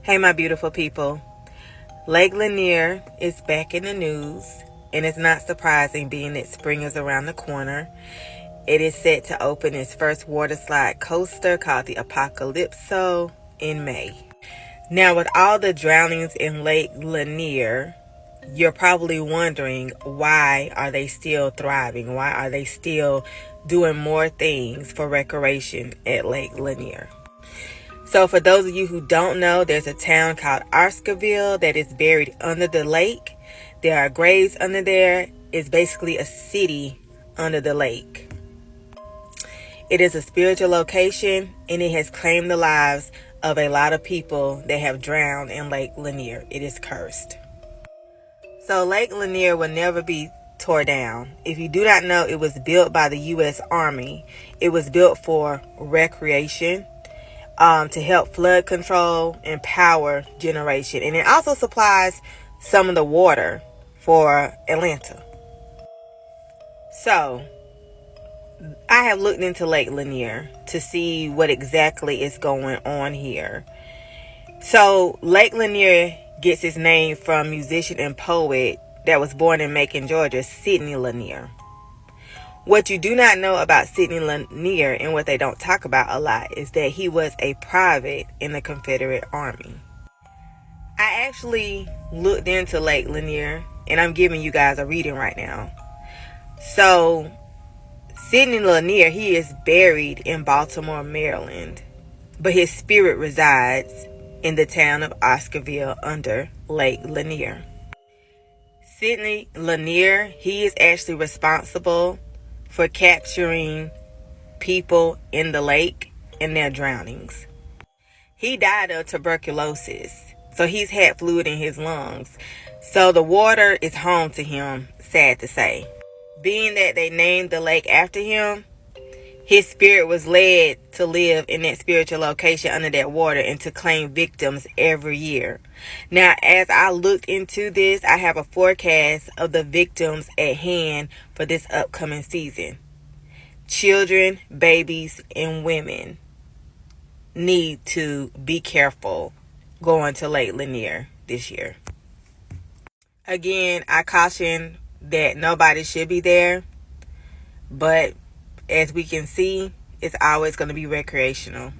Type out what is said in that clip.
Hey, my beautiful people. Lake Lanier is back in the news, and it's not surprising being that spring is around the corner. It is set to open its first water slide coaster called the Apocalypso in May. Now, with all the drownings in Lake Lanier, you're probably wondering, why are they still thriving? Why are they still doing more things for recreation at Lake Lanier? So for those of you who don't know, there's a town called Oscarville that is buried under the lake. There are graves under there. It's basically a city under the lake. It is a spiritual location, and it has claimed the lives of a lot of people that have drowned in Lake Lanier. It is cursed. So Lake Lanier will never be tore down. If you do not know, it was built by the U.S. Army. It was built for recreation, to help flood control and power generation. And it also supplies some of the water for Atlanta. So, I have looked into Lake Lanier to see what exactly is going on here. So, Lake Lanier gets its name from musician and poet that was born in Macon, Georgia, Sidney Lanier. What you do not know about Sidney Lanier, and what they don't talk about a lot, is that he was a private in the Confederate Army. I actually looked into Lake Lanier, and I'm giving you guys a reading right now. So, Sidney Lanier, he is buried in Baltimore, Maryland, but his spirit resides in the town of Oscarville under Lake Lanier. Sidney Lanier, he is actually responsible for capturing people in the lake and their drownings. He died of tuberculosis, so he's had fluid in his lungs. So the water is home to him, sad to say. Being that they named the lake after him, his spirit was led to live in that spiritual location under that water and to claim victims every year. Now, as I looked into this, I have a forecast of the victims at hand for this upcoming season. Children, babies, and women need to be careful going to Lake Lanier this year. Again, I caution that nobody should be there, but as we can see, it's always going to be recreational.